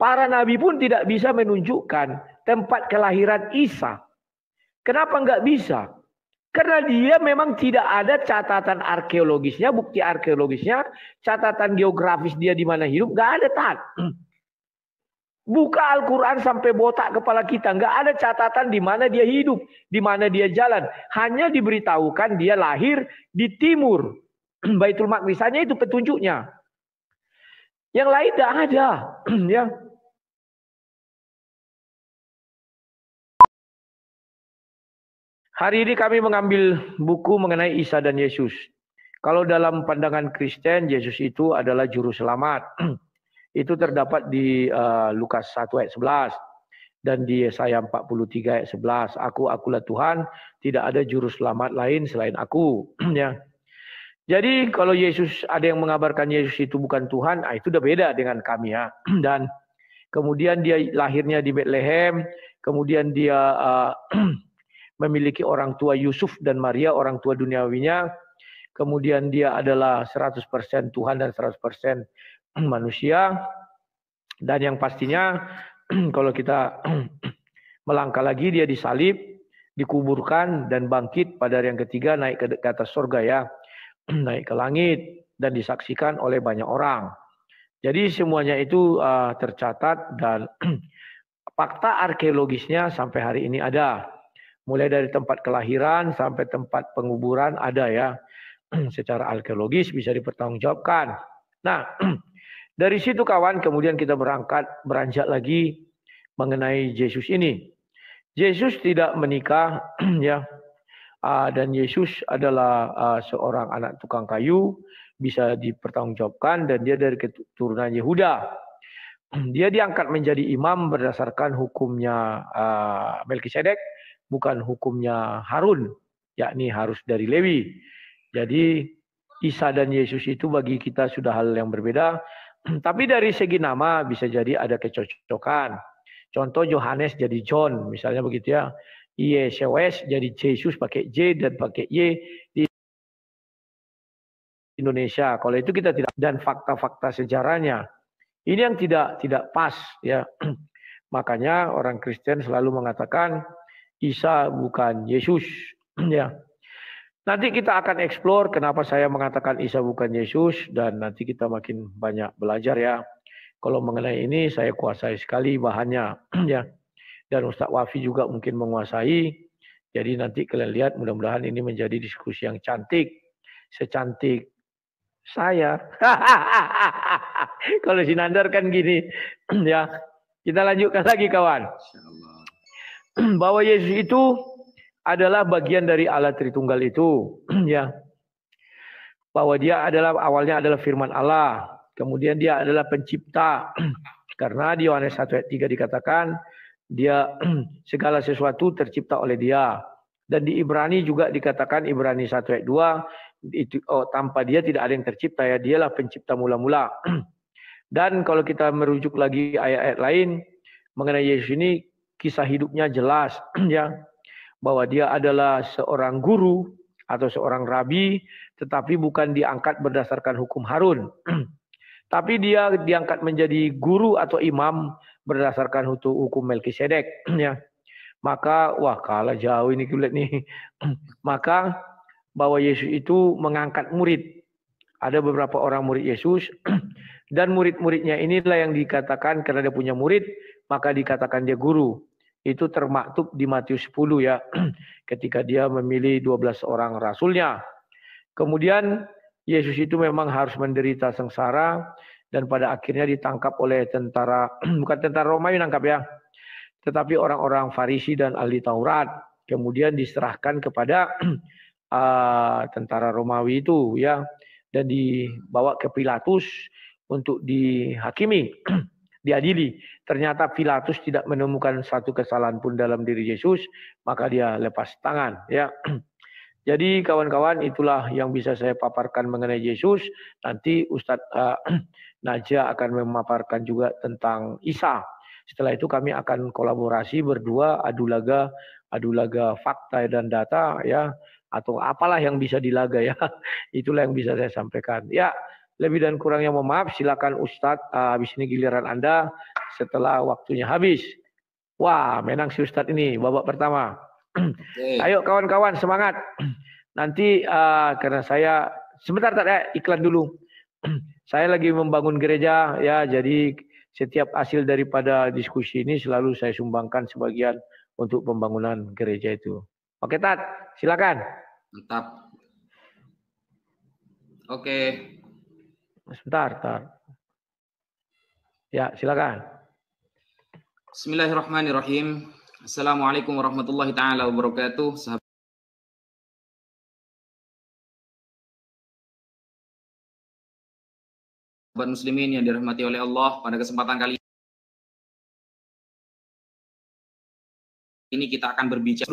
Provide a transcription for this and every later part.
Para nabi pun tidak bisa menunjukkan tempat kelahiran Isa. Kenapa nggak bisa? Karena dia memang tidak ada catatan arkeologisnya, bukti arkeologisnya, catatan geografis dia di mana hidup, nggak ada, Tat. Buka Al-Quran sampai botak kepala kita, nggak ada catatan di mana dia hidup, di mana dia jalan. Hanya diberitahukan dia lahir di timur Baitul Maqdis, hanya itu petunjuknya. Yang lain tidak ada, ya. Hari ini kami mengambil buku mengenai Isa dan Yesus. Kalau dalam pandangan Kristen, Yesus itu adalah juru selamat. Itu terdapat di Lukas 1 ayat 11. Dan di Yesaya 43 ayat 11. Akulah Tuhan, tidak ada juru selamat lain selain aku. Ya. Jadi kalau Yesus, ada yang mengabarkan Yesus itu bukan Tuhan, itu udah beda dengan kami, ya. Dan kemudian dia lahirnya di Bethlehem. Kemudian dia memiliki orang tua Yusuf dan Maria, orang tua duniawinya. Kemudian dia adalah 100% Tuhan dan 100% manusia. Dan yang pastinya kalau kita melangkah lagi, dia disalib, dikuburkan dan bangkit pada hari yang ketiga, naik ke atas surga, ya. Naik ke langit dan disaksikan oleh banyak orang. Jadi semuanya itu tercatat dan fakta arkeologisnya sampai hari ini ada. Mulai dari tempat kelahiran sampai tempat penguburan ada, ya. Secara arkeologis bisa dipertanggungjawabkan. Nah, dari situ kawan, kemudian kita beranjak lagi mengenai Yesus ini. Yesus tidak menikah, ya. Dan Yesus adalah seorang anak tukang kayu, bisa dipertanggungjawabkan, dan dia dari keturunan Yehuda. Dia diangkat menjadi imam berdasarkan hukumnya Melkisedek, bukan hukumnya Harun, yakni harus dari Lewi. Jadi Isa dan Yesus itu bagi kita sudah hal yang berbeda. Tapi dari segi nama bisa jadi ada kecocokan. Contoh Yohanes jadi John, misalnya begitu, ya. Yesus jadi Yesus pakai J dan pakai Y di Indonesia. Kalau itu kita tidak, dan fakta-fakta sejarahnya ini yang tidak pas, ya. Makanya orang Kristen selalu mengatakan Isa bukan Yesus, ya. Nanti kita akan eksplor kenapa saya mengatakan Isa bukan Yesus, dan nanti kita makin banyak belajar, ya. Kalau mengenai ini saya kuasai sekali bahannya, ya. Dan Ustaz Wafi juga mungkin menguasai. Jadi nanti kalian lihat, mudah-mudahan ini menjadi diskusi yang cantik, secantik saya. Kalau Sinandar kan gini, ya. Kita lanjutkan lagi, kawan. Bahwa Yesus itu adalah bagian dari Allah Tritunggal itu, ya. Bahwa dia adalah awalnya adalah firman Allah, kemudian dia adalah pencipta. Karena di Yohanes 1 ayat 3 dikatakan dia segala sesuatu tercipta oleh dia. Dan di Ibrani juga dikatakan, Ibrani 1 ayat 2, itu, tanpa dia tidak ada yang tercipta, ya. Dialah pencipta mula-mula. Dan kalau kita merujuk lagi ayat-ayat lain mengenai Yesus ini, kisah hidupnya jelas, ya. Bahwa dia adalah seorang guru atau seorang rabi, tetapi bukan diangkat berdasarkan hukum Harun. Tapi dia diangkat menjadi guru atau imam berdasarkan hukum Melkisedek, ya. Maka wah, kalah jauh ini kulit nih. Maka bahwa Yesus itu mengangkat murid. Ada beberapa orang murid Yesus dan murid-muridnya inilah yang dikatakan karena dia punya murid, maka dikatakan dia guru. Itu termaktub di Matius 10, ya. Ketika dia memilih 12 orang rasulnya. Kemudian Yesus itu memang harus menderita sengsara dan pada akhirnya ditangkap oleh tentara, bukan tentara Romawi nangkap, ya. Tetapi orang-orang Farisi dan ahli Taurat. Kemudian diserahkan kepada tentara Romawi itu, ya. Dan dibawa ke Pilatus untuk dihakimi, diadili. Ternyata Pilatus tidak menemukan satu kesalahan pun dalam diri Yesus, maka dia lepas tangan, ya. Jadi kawan-kawan, itulah yang bisa saya paparkan mengenai Yesus. Nanti Ustadz Najah akan memaparkan juga tentang Isa. Setelah itu kami akan kolaborasi berdua, adu laga fakta dan data, ya, atau apalah yang bisa dilaga, ya. Itulah yang bisa saya sampaikan. Ya, lebih dan kurangnya mohon maaf. Silakan Ustadz, habis ini giliran Anda. setelah waktunya habis. Wah, menang si Ustadz ini babak pertama. Ayo kawan-kawan semangat. Nanti karena saya sebentar iklan dulu. Saya lagi membangun gereja ya, jadi setiap hasil daripada diskusi ini selalu saya sumbangkan sebagian untuk pembangunan gereja itu. Oke Tat, silakan. Mantap. Oke. Sebentar. Ya, silakan. Bismillahirrahmanirrahim. Assalamualaikum warahmatullahi taala wabarakatuh. Sahabat muslimin yang dirahmati oleh Allah, pada kesempatan kali ini kita akan berbicara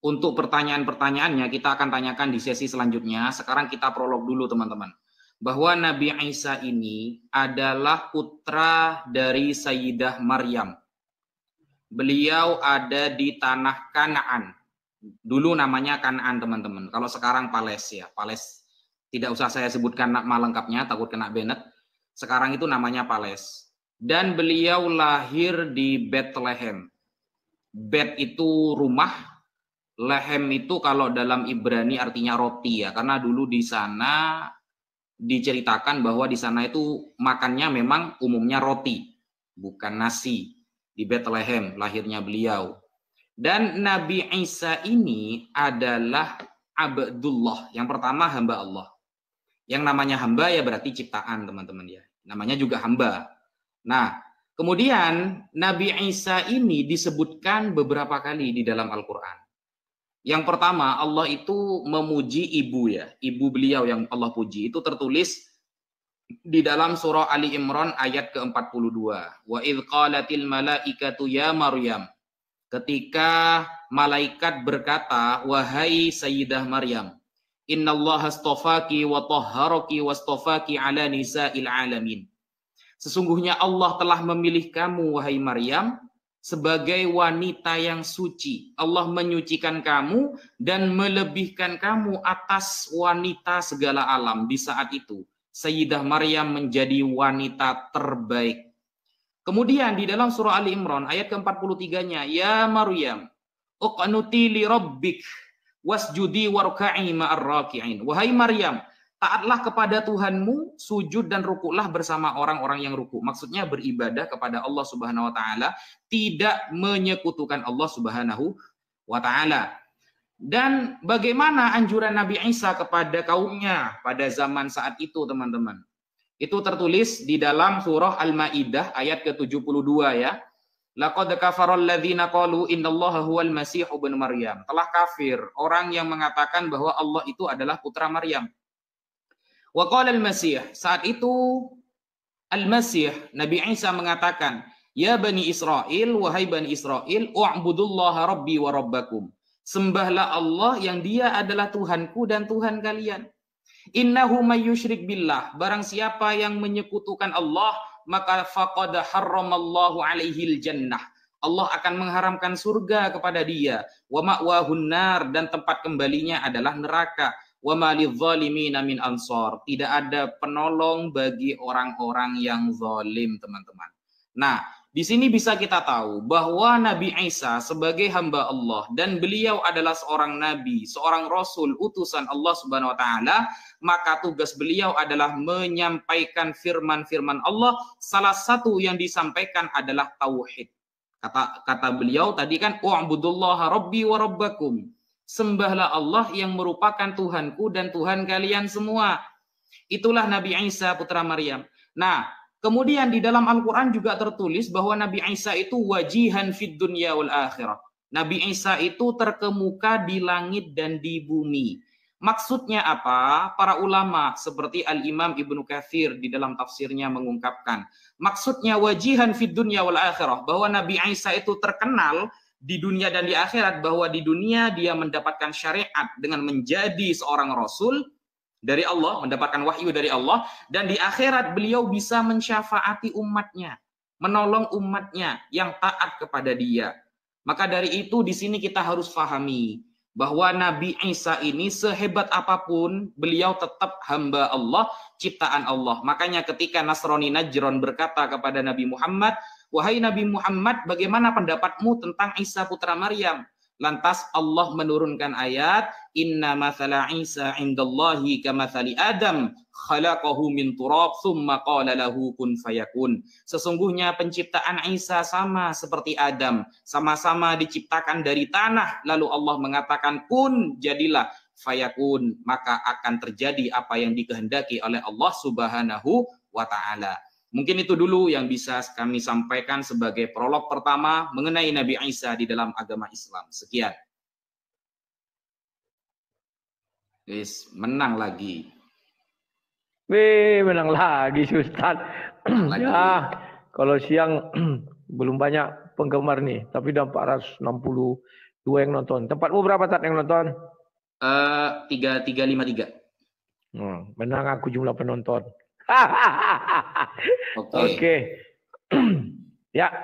untuk pertanyaan-pertanyaannya kita akan tanyakan di sesi selanjutnya. Sekarang kita prolog dulu teman-teman. Bahwa Nabi Isa ini adalah putra dari Sayyidah Maryam. Beliau ada di tanah Kanaan. Dulu namanya Kanaan teman-teman. Kalau sekarang Pales ya. Pales tidak usah saya sebutkan nama lengkapnya, takut kena Bennett. Sekarang itu namanya Pales. Dan beliau lahir di Bethlehem. Bet itu rumah, lehem itu kalau dalam Ibrani artinya roti ya. Karena dulu di sana diceritakan bahwa di sana itu makannya memang umumnya roti, bukan nasi. Di Bethlehem lahirnya beliau. Dan Nabi Isa ini adalah Abdullah. Yang pertama hamba Allah. Yang namanya hamba ya berarti ciptaan teman-teman ya. Namanya juga hamba. Nah, kemudian Nabi Isa ini disebutkan beberapa kali di dalam Al-Quran. Yang pertama Allah itu memuji ibu ya. Ibu beliau yang Allah puji. Itu tertulis di dalam surah Ali Imran ayat ke-42. Wa idh qalatil malaikatu ya Maryam. Ketika malaikat berkata, wahai Sayyidah Maryam, innallaha astafaki wa tahharaki wastafaki ala nisa'il alamin. Sesungguhnya Allah telah memilih kamu, wahai Maryam, sebagai wanita yang suci. Allah menyucikan kamu dan melebihkan kamu atas wanita segala alam di saat itu. Sayyidah Maryam menjadi wanita terbaik. Kemudian di dalam surah Ali Imran ayat ke-43-nya, ya Maryam, uqnuti li rabbik wasjudi warka'i ma'ar raki'in. Wahai Maryam, taatlah kepada Tuhanmu, sujud dan rukuklah bersama orang-orang yang rukuk. Maksudnya beribadah kepada Allah Subhanahu wa taala, tidak menyekutukan Allah Subhanahu wa taala. Dan bagaimana anjuran Nabi Isa kepada kaumnya pada zaman saat itu, teman-teman? Itu tertulis di dalam surah Al-Maidah ayat ke-72 ya. Laqad kafaral ladzina qalu innallaha huwal masih ibnu Maryam. Telah kafir orang yang mengatakan bahwa Allah itu adalah putra Maryam. Wa qala al-Masih, saat itu Al-Masih Nabi Isa mengatakan, ya Bani Israel, wahai Bani Israel, u'budullaha rabbi wa rabbakum. Sembahlah Allah yang dia adalah Tuhanku dan Tuhan kalian. Innahu may yusyrik billah, barang siapa yang menyekutukan Allah, maka faqad harramallahu alaihil jannah. Allah akan mengharamkan surga kepada dia. Wa ma'wahun nar, dan tempat kembalinya adalah neraka. Wa ma lidzalimina min ansar, tidak ada penolong bagi orang-orang yang zalim, teman-teman. Nah, di sini bisa kita tahu bahwa Nabi Isa sebagai hamba Allah dan beliau adalah seorang nabi, seorang rasul utusan Allah Subhanahu wa taala, maka tugas beliau adalah menyampaikan firman-firman Allah. Salah satu yang disampaikan adalah tauhid. Kata beliau tadi kan, u'budullaha rabbi wa rabbakum. Sembahlah Allah yang merupakan Tuhanku dan Tuhan kalian semua. Itulah Nabi Isa putra Maryam. Nah, kemudian di dalam Al-Quran juga tertulis bahwa Nabi Isa itu wajihan fid dunya wal akhirah. Nabi Isa itu terkemuka di langit dan di bumi. Maksudnya apa? Para ulama seperti Al-Imam Ibnu Katsir di dalam tafsirnya mengungkapkan, maksudnya wajihan fid dunya wal akhirah, bahwa Nabi Isa itu terkenal di dunia dan di akhirat, bahwa di dunia dia mendapatkan syariat dengan menjadi seorang rasul dari Allah, mendapatkan wahyu dari Allah, dan di akhirat beliau bisa mensyafaati umatnya, menolong umatnya yang taat kepada dia. Maka dari itu di sini kita harus pahami bahwa Nabi Isa ini sehebat apapun, beliau tetap hamba Allah, ciptaan Allah. Makanya ketika Nasrani Najran berkata kepada Nabi Muhammad, Wahai Nabi Muhammad, bagaimana pendapatmu tentang Isa putra Maryam? Lantas Allah menurunkan ayat, Inna mathala Isa indallahi kamathali Adam, khalaqahu min turab, thumma qala lahu kun fayakun. Sesungguhnya penciptaan Isa sama seperti Adam, sama-sama diciptakan dari tanah, lalu Allah mengatakan kun, jadilah, fayakun, maka akan terjadi apa yang dikehendaki oleh Allah Subhanahu wa Ta'ala. Mungkin itu dulu yang bisa kami sampaikan sebagai prolog pertama mengenai Nabi Isa di dalam agama Islam. Sekian. Wis, menang lagi. Menang lagi Ustaz. Ya, kalau siang belum banyak penggemar nih, tapi udah 462 yang nonton. Tempatmu berapa Tat yang nonton? 353. Menang aku jumlah penonton. Oke. Ya.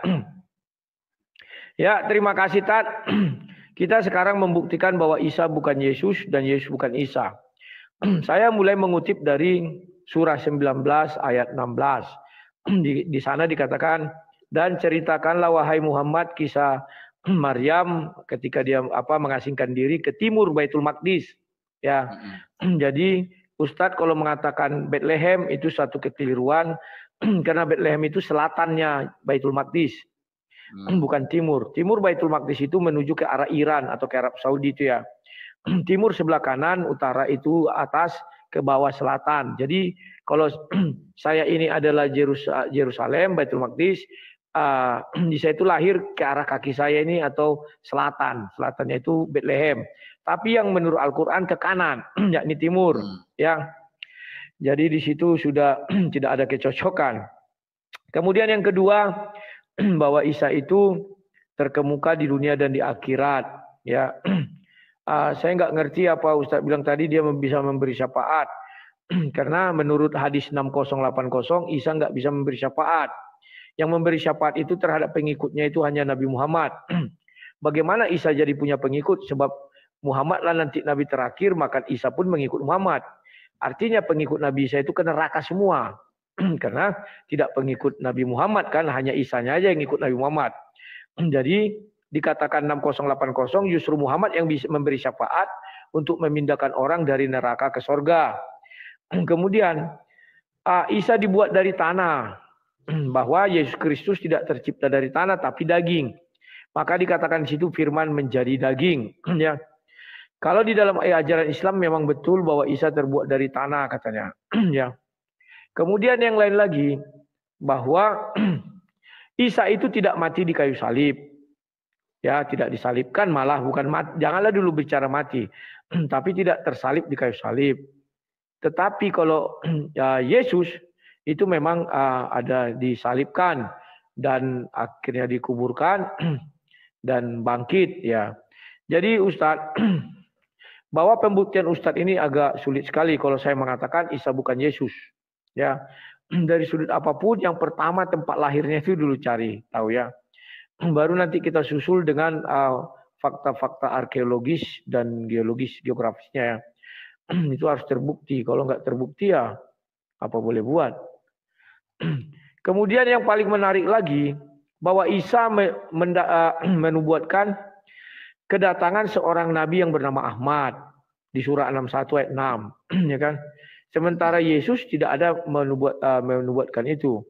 Ya, terima kasih Tat. Kita sekarang membuktikan bahwa Isa bukan Yesus dan Yesus bukan Isa. Saya mulai mengutip dari surah 19 ayat 16. Di sana dikatakan, dan ceritakanlah wahai Muhammad kisah Maryam ketika dia mengasingkan diri ke timur Baitul Maqdis. Ya. Jadi Ustadz kalau mengatakan Bethlehem itu satu kekeliruan karena Bethlehem itu selatannya Baitul Maqdis, bukan timur. Timur Baitul Maqdis itu menuju ke arah Iran atau ke Arab Saudi itu ya. Timur sebelah kanan, utara itu atas ke bawah selatan. Jadi kalau saya ini adalah Yerusalem, Baitul Maqdis, saya itu lahir ke arah kaki saya ini atau selatan. Selatannya itu Bethlehem. Tapi yang menurut Al-Quran ke kanan, yakni timur. Ya. Jadi di situ sudah tidak ada kecocokan. Kemudian yang kedua, bahwa Isa itu terkemuka di dunia dan di akhirat. Ya. Saya nggak ngerti apa Ustaz bilang tadi dia bisa memberi syafaat. Karena menurut hadis 6080, Isa nggak bisa memberi syafaat. Yang memberi syafaat itu terhadap pengikutnya itu hanya Nabi Muhammad. Bagaimana Isa jadi punya pengikut? Sebab Muhammadlah nanti Nabi terakhir, maka Isa pun mengikut Muhammad. Artinya pengikut Nabi Isa itu ke neraka semua. Karena tidak pengikut Nabi Muhammad kan, hanya Isanya aja yang ikut Nabi Muhammad. Jadi dikatakan 6080 justru Muhammad yang bisa memberi syafaat untuk memindahkan orang dari neraka ke sorga. Kemudian Isa dibuat dari tanah. Bahwa Yesus Kristus tidak tercipta dari tanah tapi daging. Maka dikatakan di situ firman menjadi daging. Ya. Kalau di dalam ajaran Islam memang betul bahwa Isa terbuat dari tanah katanya. Ya. Kemudian yang lain lagi bahwa Isa itu tidak mati di kayu salib. Ya, tidak disalibkan, malah bukan mati. Janganlah dulu bicara mati, tapi tidak tersalib di kayu salib. Tetapi kalau Yesus itu memang ada disalibkan dan akhirnya dikuburkan dan bangkit ya. Jadi Ustadz, bahwa pembuktian Ustadz ini agak sulit sekali kalau saya mengatakan Isa bukan Yesus. Ya, dari sudut apapun yang pertama tempat lahirnya itu dulu cari tahu ya. Baru nanti kita susul dengan fakta-fakta arkeologis dan geografisnya ya. Itu harus terbukti. Kalau nggak terbukti ya apa boleh buat. Kemudian yang paling menarik lagi bahwa Isa menubuatkan kedatangan seorang nabi yang bernama Ahmad di surah 61 ayat 6 ya kan. Sementara Yesus tidak ada menubuatkan itu.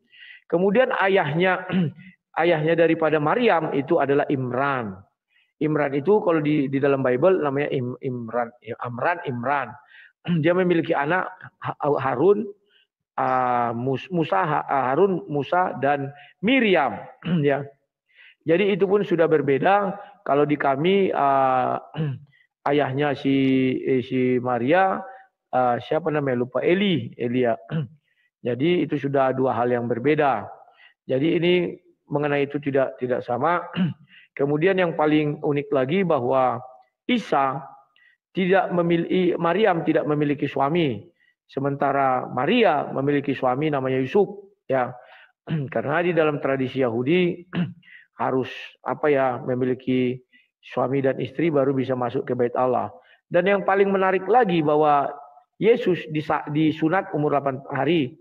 Kemudian ayahnya daripada Maryam itu adalah Imran. Imran itu kalau di dalam Bible namanya Imran. Dia memiliki anak Harun, Musa dan Miriam ya. Jadi itu pun sudah berbeda. Kalau di kami ayahnya si Maria siapa namanya lupa Eli ya. Jadi itu sudah dua hal yang berbeda. Jadi ini mengenai itu tidak sama. Kemudian yang paling unik lagi bahwa Maryam tidak memiliki suami. Sementara Maria memiliki suami namanya Yusuf ya. Karena di dalam tradisi Yahudi harus memiliki suami dan istri baru bisa masuk ke Bait Allah. Dan yang paling menarik lagi bahwa Yesus disunat umur 8 hari.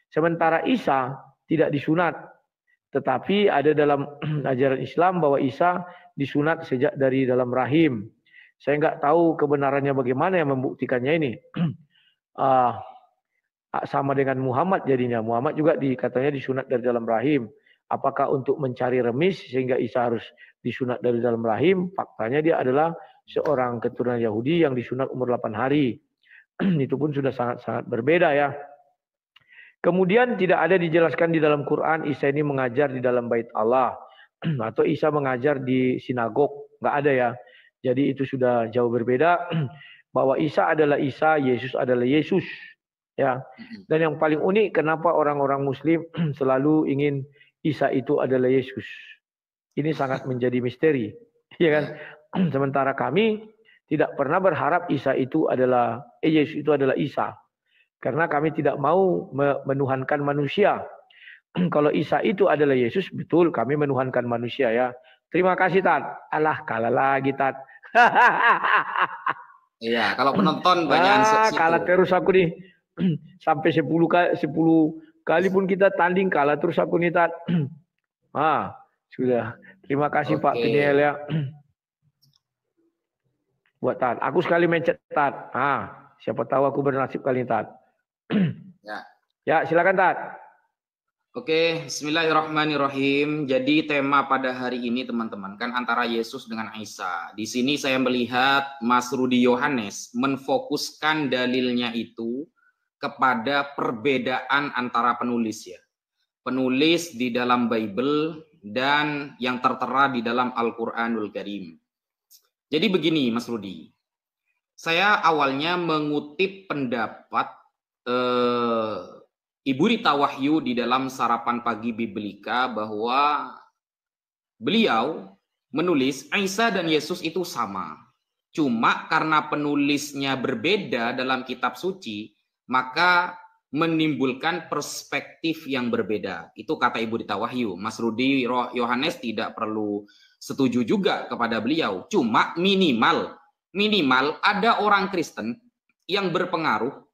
Sementara Isa tidak disunat. Tetapi ada dalam ajaran Islam bahwa Isa disunat sejak dari dalam rahim. Saya nggak tahu kebenarannya bagaimana yang membuktikannya ini. Sama dengan Muhammad jadinya. Muhammad juga katanya disunat dari dalam rahim. Apakah untuk mencari remis sehingga Isa harus disunat dari dalam rahim? Faktanya dia adalah seorang keturunan Yahudi yang disunat umur 8 hari. Itu pun sudah sangat-sangat berbeda ya. Kemudian tidak ada dijelaskan di dalam Quran Isa ini mengajar di dalam bait Allah atau Isa mengajar di sinagog. Nggak ada ya. Jadi itu sudah jauh berbeda. Bahwa Isa adalah Isa, Yesus adalah Yesus. Ya. Dan yang paling unik kenapa orang-orang Muslim selalu ingin Isa itu adalah Yesus. Ini sangat menjadi misteri, ya kan? Sementara kami tidak pernah berharap Isa itu adalah Yesus itu adalah Isa. Karena kami tidak mau menuhankan manusia. Kalau Isa itu adalah Yesus, betul kami menuhankan manusia ya. Terima kasih Tat. Alah kalah lagi Tat. Iya, kalau penonton banyak kalah terus aku nih. Sampai 10 kali pun kita tanding kalah terus aku nih Tat. Sudah. Terima kasih Pak Piniel ya. Buat Tat. Aku sekali mencet Tat. Siapa tahu aku bernasib kali ini Tat. Ya, silakan Tat. Oke, bismillahirrahmanirrahim. Jadi tema pada hari ini teman-teman kan antara Yesus dengan Isa. Di sini saya melihat Mas Rudi Yohanes menfokuskan dalilnya itu kepada perbedaan antara penulis ya. Penulis di dalam Bible dan yang tertera di dalam Al-Qur'anul Karim. Jadi begini Mas Rudi. Saya awalnya mengutip pendapat Ibu Rita Wahyu di dalam Sarapan Pagi Biblika bahwa beliau menulis Isa dan Yesus itu sama. Cuma karena penulisnya berbeda dalam kitab suci, maka menimbulkan perspektif yang berbeda. Itu kata Ibu Rita Wahyu. Mas Rudi Yohanes tidak perlu setuju juga kepada beliau. Cuma minimal ada orang Kristen yang berpengaruh,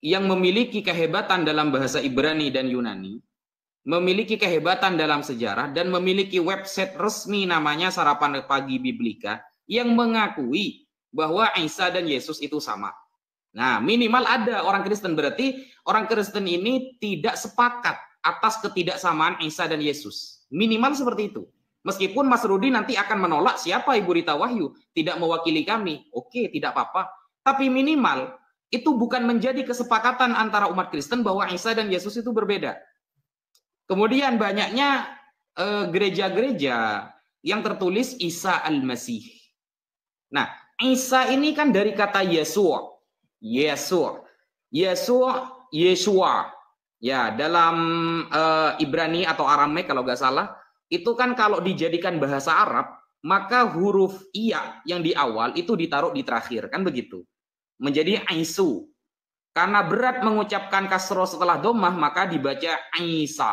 yang memiliki kehebatan dalam bahasa Ibrani dan Yunani, memiliki kehebatan dalam sejarah, dan memiliki website resmi namanya Sarapan Pagi Biblika yang mengakui bahwa Isa dan Yesus itu sama. Nah, minimal ada orang Kristen, berarti orang Kristen ini tidak sepakat atas ketidaksamaan Isa dan Yesus. Minimal seperti itu. Meskipun Mas Rudi nanti akan menolak siapa Ibu Rita Wahyu, tidak mewakili kami. Oke, tidak apa-apa. Tapi minimal itu bukan menjadi kesepakatan antara umat Kristen bahwa Isa dan Yesus itu berbeda. Kemudian banyaknya gereja-gereja yang tertulis Isa Al-Masih. Nah, Isa ini kan dari kata Yesua. Yeshua. Ya, dalam Ibrani atau Aramaik kalau nggak salah, itu kan kalau dijadikan bahasa Arab, maka huruf iya yang di awal itu ditaruh di terakhir, kan begitu. Menjadi Aisu. Karena berat mengucapkan kasroh setelah domah, maka dibaca Aisa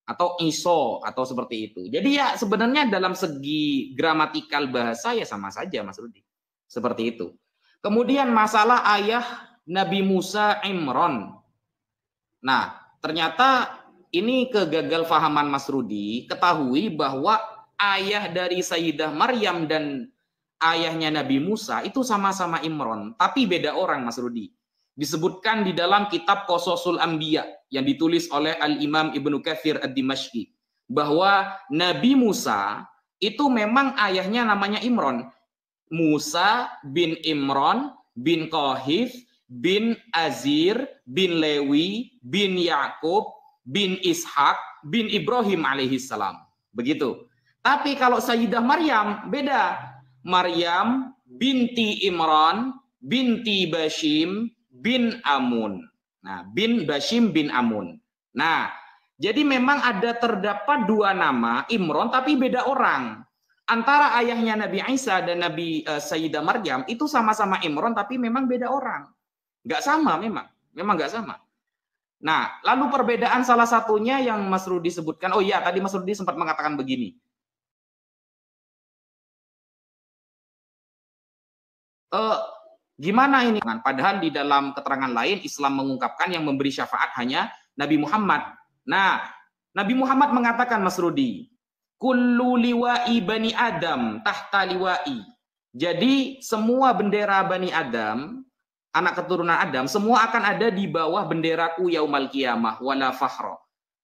atau Iso atau seperti itu. Jadi ya sebenarnya dalam segi gramatikal bahasa ya sama saja Mas Rudi. Seperti itu. Kemudian masalah ayah Nabi Musa Imran. Nah, ternyata ini kegagalfahaman Mas Rudi. Ketahui bahwa ayah dari Sayyidah Maryam dan ayahnya Nabi Musa itu sama-sama Imran, tapi beda orang Mas Rudi. Disebutkan di dalam kitab Qososul Anbiya yang ditulis oleh Al-Imam Ibnu Katsir Ad-Dimashqi bahwa Nabi Musa itu memang ayahnya namanya Imran. Musa bin Imran bin Qahif bin Azir bin Lewi bin Yakub bin Ishak bin Ibrahim alaihissalam. Begitu. Tapi kalau Sayyidah Maryam beda. Maryam binti Imran binti Bashim bin Amun. Nah, bin Bashim bin Amun. Nah, jadi memang terdapat dua nama Imran tapi beda orang. Antara ayahnya Nabi Isa dan Nabi Sayyidah Maryam itu sama-sama Imran tapi memang beda orang. Nggak sama memang nggak sama. Nah, lalu perbedaan salah satunya yang Mas Rudi sebutkan. Oh iya, tadi Mas Rudi sempat mengatakan begini. Gimana ini? Padahal di dalam keterangan lain Islam mengungkapkan yang memberi syafaat hanya Nabi Muhammad. Nah, Nabi Muhammad mengatakan, Mas Rudi, kullu liwa'i bani Adam tahta liwa'i. Jadi semua bendera Bani Adam, anak keturunan Adam, semua akan ada di bawah benderaku yaumal qiyamah wala fakhra.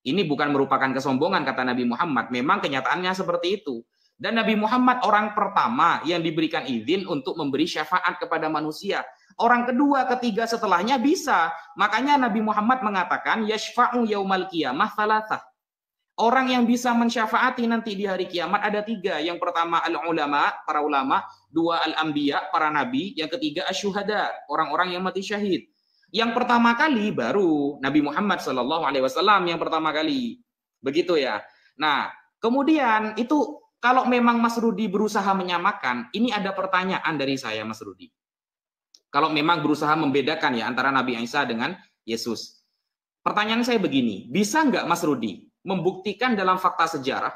Ini bukan merupakan kesombongan kata Nabi Muhammad, memang kenyataannya seperti itu. Dan Nabi Muhammad orang pertama yang diberikan izin untuk memberi syafaat kepada manusia. Orang kedua, ketiga setelahnya bisa. Makanya Nabi Muhammad mengatakan yashfa'u yaumal qiyamah thalathah. Orang yang bisa mensyafaati nanti di hari kiamat ada 3. Yang pertama al-ulama, para ulama. 2 al-anbiya, para nabi. Yang ketiga asyuhada, orang-orang yang mati syahid. Yang pertama kali baru Nabi Muhammad SAW yang pertama kali. Begitu ya. Nah, kemudian itu kalau memang Mas Rudi berusaha menyamakan, ini ada pertanyaan dari saya, Mas Rudi. Kalau memang berusaha membedakan ya antara Nabi Isa dengan Yesus. Pertanyaan saya begini, bisa nggak Mas Rudi membuktikan dalam fakta sejarah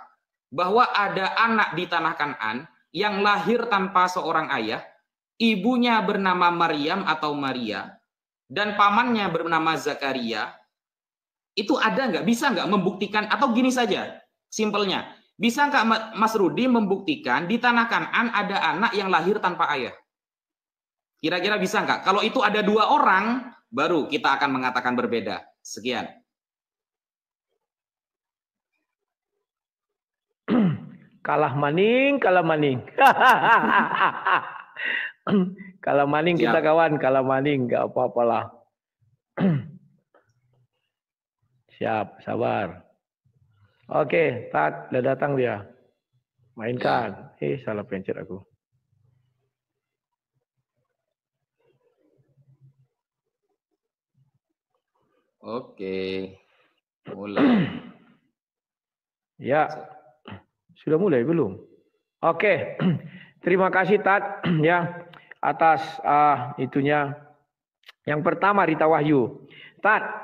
bahwa ada anak di tanah Kan'an yang lahir tanpa seorang ayah, ibunya bernama Maryam atau Maria, dan pamannya bernama Zakaria? Itu ada nggak? Bisa nggak membuktikan? Atau gini saja, simpelnya, bisa nggak Mas Rudi membuktikan di tanah Kan'an ada anak yang lahir tanpa ayah? Kira-kira bisa nggak? Kalau itu ada 2 orang, baru kita akan mengatakan berbeda. Sekian. Kalah maning. Kalah maning kita kawan, kalah maning, nggak apa-apalah. Siap, sabar. Oke, Tat, udah datang dia. Mainkan. Salah pencet aku. Oke, mulai. Ya. Sudah mulai belum? Oke, terima kasih Tat ya atas itunya. Yang pertama Rita Wahyu. Tat,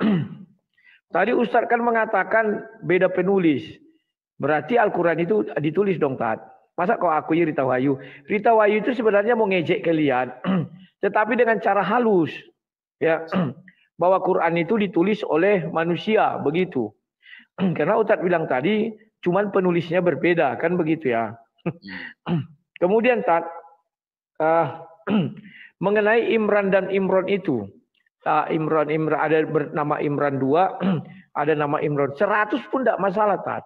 tadi Ustadz kan mengatakan beda penulis. Berarti Al-Quran itu ditulis dong Tat. Masa kok aku Rita Wahyu? Rita Wahyu itu sebenarnya mau ngejek kalian, tetapi dengan cara halus. Ya, bahwa Quran itu ditulis oleh manusia begitu. Karena Ustadz bilang tadi cuman penulisnya berbeda, kan begitu ya. Kemudian Tat, mengenai Imran dan Imron itu, Imran ada bernama Imran 2, ada nama Imran 100 pun tidak masalah Tat.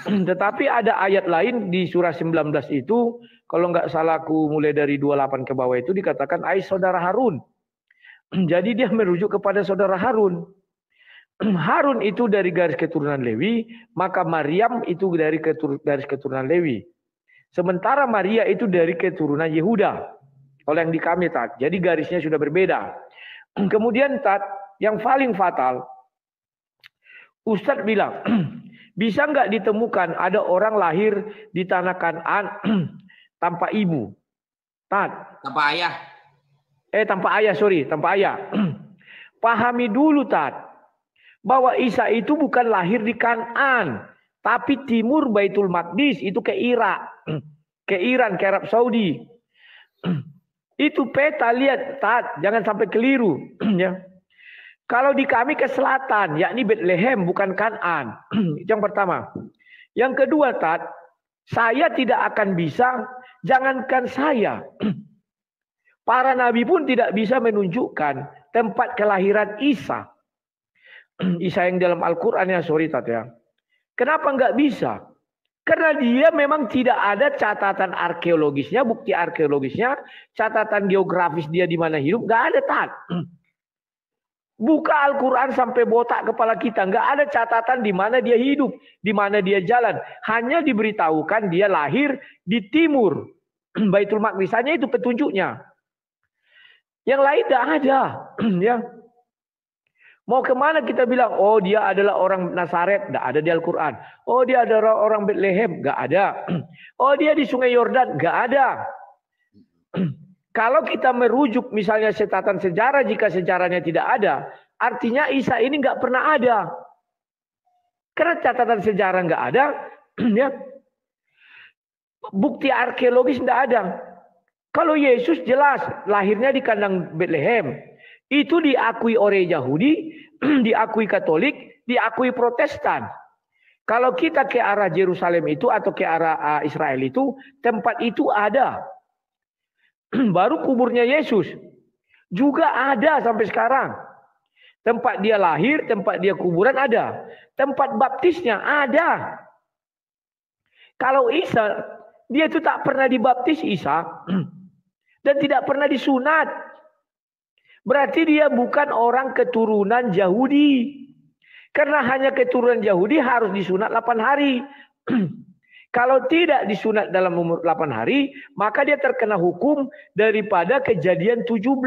Tetapi ada ayat lain di surah 19 itu, kalau nggak salah aku mulai dari 28 ke bawah itu dikatakan ai saudara Harun. Jadi dia merujuk kepada saudara Harun. Harun itu dari garis keturunan Lewi, maka Maryam itu dari garis keturunan Lewi. Sementara Maria itu dari keturunan Yehuda. Oleh yang di kami Tat. Jadi garisnya sudah berbeda. Kemudian Tat, yang paling fatal, Ustadz bilang, bisa nggak ditemukan ada orang lahir di tanah Kan'an tanpa ibu? Tat. Tanpa ayah. Tanpa ayah, sorry, tanpa ayah. Pahami dulu Tat, bahwa Isa itu bukan lahir di Kan'an, tapi timur Baitul Maqdis, itu ke Irak, ke Iran, ke Arab Saudi. Itu peta, lihat Tat, jangan sampai keliru. Ya. Kalau di kami ke selatan, yakni Bethlehem, bukan Kan'an. Yang pertama. Yang kedua Tat, saya tidak akan bisa, jangankan saya, para nabi pun tidak bisa menunjukkan tempat kelahiran Isa. Isa yang dalam Al-Quran ya, sorry Tat ya. Kenapa nggak bisa? Karena dia memang tidak ada catatan arkeologisnya, bukti arkeologisnya, catatan geografis dia di mana hidup, nggak ada Tat. Buka Al-Quran sampai botak kepala kita, nggak ada catatan di mana dia hidup, di mana dia jalan. Hanya diberitahukan dia lahir di timur Baitul Maqdis, hanya itu petunjuknya. Yang lain tidak ada, ya. Mau kemana kita bilang, oh dia adalah orang Nazaret, tidak ada di Al-Quran. Oh dia adalah orang Bethlehem, nggak ada. Oh dia di Sungai Yordan, nggak ada. Kalau kita merujuk misalnya catatan sejarah, jika sejarahnya tidak ada, artinya Isa ini nggak pernah ada. Karena catatan sejarah nggak ada, ya. Bukti arkeologis tidak ada. Kalau Yesus jelas lahirnya di kandang Bethlehem, itu diakui oleh Yahudi, diakui Katolik, diakui Protestan. Kalau kita ke arah Yerusalem itu atau ke arah Israel itu, tempat itu ada. Baru kuburnya Yesus juga ada sampai sekarang. Tempat dia lahir, tempat dia kuburan ada. Tempat baptisnya ada. Kalau Isa, dia itu tak pernah dibaptis Isa. Dan tidak pernah disunat. Berarti dia bukan orang keturunan Yahudi. Karena hanya keturunan Yahudi harus disunat 8 hari. Kalau tidak disunat dalam umur 8 hari, maka dia terkena hukum daripada Kejadian 17.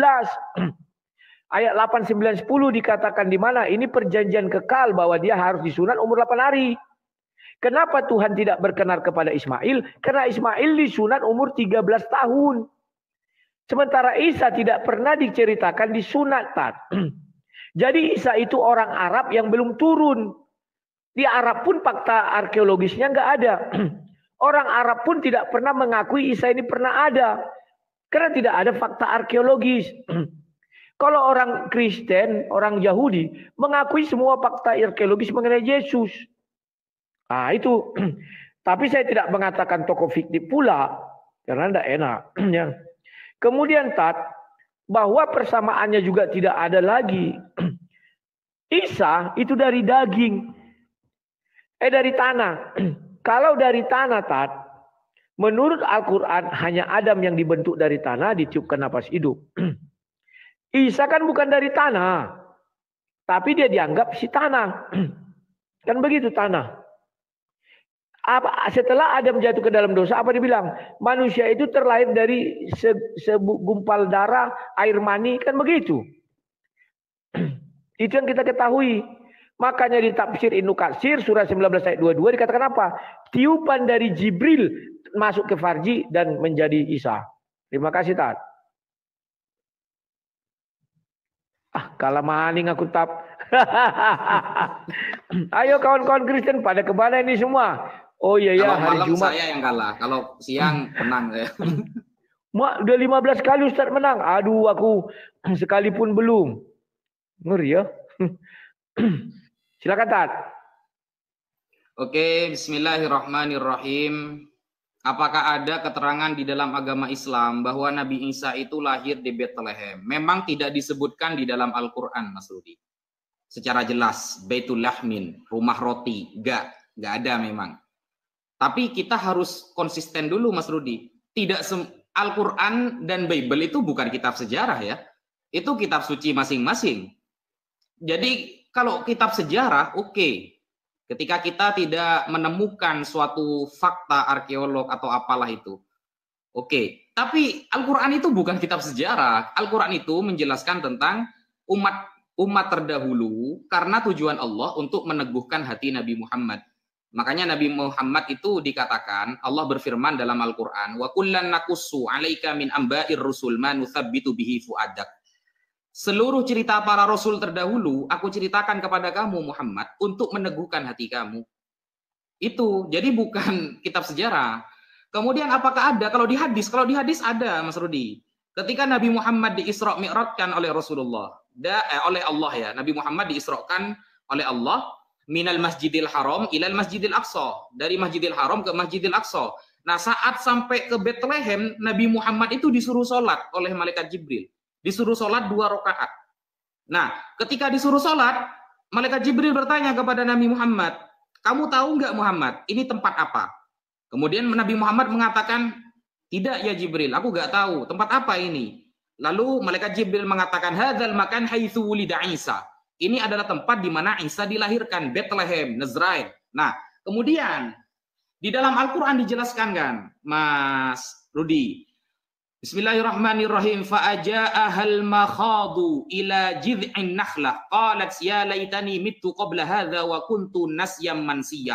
Ayat 8, 9, 10 dikatakan di mana? Ini perjanjian kekal bahwa dia harus disunat umur 8 hari. Kenapa Tuhan tidak berkenan kepada Ismail? Karena Ismail disunat umur 13 tahun. Sementara Isa tidak pernah diceritakan disunat. Jadi Isa itu orang Arab yang belum turun. Di Arab pun fakta arkeologisnya nggak ada. Orang Arab pun tidak pernah mengakui Isa ini pernah ada. Karena tidak ada fakta arkeologis. Kalau orang Kristen, orang Yahudi mengakui semua fakta arkeologis mengenai Yesus. Nah itu. Tapi saya tidak mengatakan tokoh fiktif pula. Karena tidak enak. Kemudian bahwa persamaannya juga tidak ada lagi. Isa itu dari daging. Dari tanah. Kalau dari tanah menurut Al-Quran hanya Adam yang dibentuk dari tanah ditiupkan napas hidup. Isa kan bukan dari tanah. Tapi dia dianggap si tanah. Kan begitu tanah. Setelah Adam jatuh ke dalam dosa, apa dibilang? Manusia itu terlahir dari segumpal darah, air mani, kan begitu. Itu yang kita ketahui. Makanya di tafsir Ibnu Katsir surah 19 ayat 22 dikatakan apa? Tiupan dari Jibril masuk ke farji dan menjadi Isa. Terima kasih Tat. Kalah maning aku tap. Ayo kawan-kawan Kristen pada kemana ini semua? Oh iya ya, hari malam Jumat saya yang kalah. Kalau siang menang saya. Mak udah 15 kali Ustaz menang. Aduh aku sekalipun belum. Ngeri ya. Silakan Tat. Oke, bismillahirrahmanirrahim. Apakah ada keterangan di dalam agama Islam bahwa Nabi Isa itu lahir di Bethlehem? Memang tidak disebutkan di dalam Al-Quran, Mas Rudi. Secara jelas, Baitul Lahmin, rumah roti, enggak ada memang. Tapi kita harus konsisten dulu, Mas Rudi. Al-Quran dan Bible itu bukan kitab sejarah ya. Itu kitab suci masing-masing. Jadi kalau kitab sejarah, oke. Ketika kita tidak menemukan suatu fakta arkeolog atau apalah itu. Oke. Tapi Al-Quran itu bukan kitab sejarah. Al-Quran itu menjelaskan tentang umat terdahulu karena tujuan Allah untuk meneguhkan hati Nabi Muhammad. Makanya Nabi Muhammad itu dikatakan, Allah berfirman dalam Al-Quran, wa kullan naqussu 'alaika min amba'ir rusul ma nuthabbitu bihi fu'adak. Seluruh cerita para rasul terdahulu aku ceritakan kepada kamu Muhammad untuk meneguhkan hati kamu. Itu jadi bukan kitab sejarah. Kemudian apakah ada kalau di hadis? Kalau di hadis ada, Mas Rudi. Ketika Nabi Muhammad di-Isra' Mi'rajkan oleh Rasulullah, oleh Allah ya. Nabi Muhammad di-Isra'kan oleh Allah minal Masjidil Haram ilal Masjidil Aqsa, dari Masjidil Haram ke Masjidil Aqsa. Nah, saat sampai ke Bethlehem, Nabi Muhammad itu disuruh sholat oleh malaikat Jibril. Disuruh sholat 2 rakaat. Nah, ketika disuruh sholat, malaikat Jibril bertanya kepada Nabi Muhammad, kamu tahu nggak Muhammad, ini tempat apa? Kemudian Nabi Muhammad mengatakan, tidak ya Jibril, aku nggak tahu, tempat apa ini? Lalu malaikat Jibril mengatakan, hadzal makan haitsu wulida Isa. Ini adalah tempat di mana Isa dilahirkan, Bethlehem, Nazrain. Nah, kemudian di dalam Al-Quran dijelaskan kan, Mas Rudi, Bismillahirrahmanirrahim. Fa'aja'ahal makhadu ila jid'in nakhlah qalat ya laitani mittu qabla hadza wa kuntu nasyam mansiyya.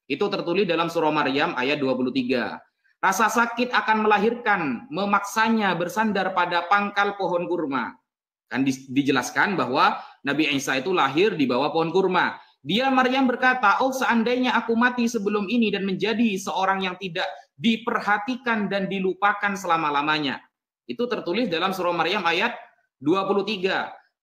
Itu tertulis dalam surah Maryam ayat 23. Rasa sakit akan melahirkan, memaksanya bersandar pada pangkal pohon kurma. Kan dijelaskan bahwa Nabi Isa itu lahir di bawah pohon kurma. Dia Maryam berkata, oh seandainya aku mati sebelum ini dan menjadi seorang yang tidak diperhatikan dan dilupakan selama-lamanya. Itu tertulis dalam surah Maryam ayat 23.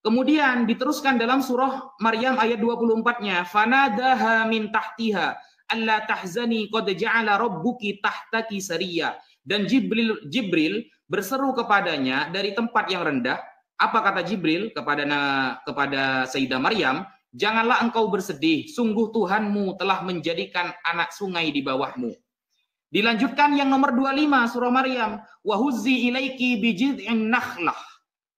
Kemudian diteruskan dalam surah Maryam ayat 24-nya, fanadaha min tahtiha alla tahzani qad ja'ala rabbuki tahtaki sariya. Dan Jibril berseru kepadanya dari tempat yang rendah. Apa kata Jibril kepada Sayyidah Maryam? Janganlah engkau bersedih, sungguh Tuhanmu telah menjadikan anak sungai di bawahmu. Dilanjutkan yang nomor 25 surah Maryam, wa huzzi ilaiki bijid'in nakhlah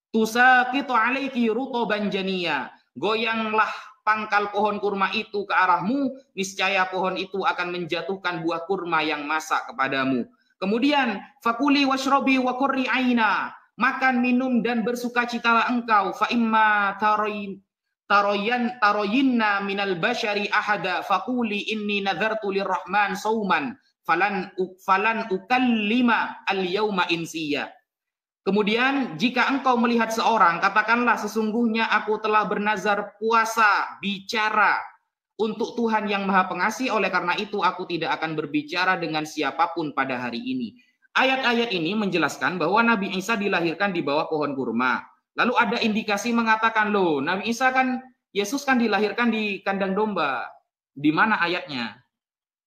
tusaqitu alaiki rutoban janiya. Goyanglah pangkal pohon kurma itu ke arahmu, niscaya pohon itu akan menjatuhkan buah kurma yang masak kepadamu. Kemudian fakuli washrobi wa qurri aina, makan, minum dan bersukacitalah engkau. Fa imma taroyinna minal bashari ahada fakuli inni nadhartu lirrahman sauman falan ukallima al yauma insiya. Kemudian jika engkau melihat seorang, katakanlah sesungguhnya aku telah bernazar puasa, bicara untuk Tuhan yang Maha Pengasih, oleh karena itu aku tidak akan berbicara dengan siapapun pada hari ini. Ayat-ayat ini menjelaskan bahwa Nabi Isa dilahirkan di bawah pohon kurma. Lalu ada indikasi mengatakan, loh, Nabi Isa kan, Yesus kan dilahirkan di kandang domba. Di mana ayatnya?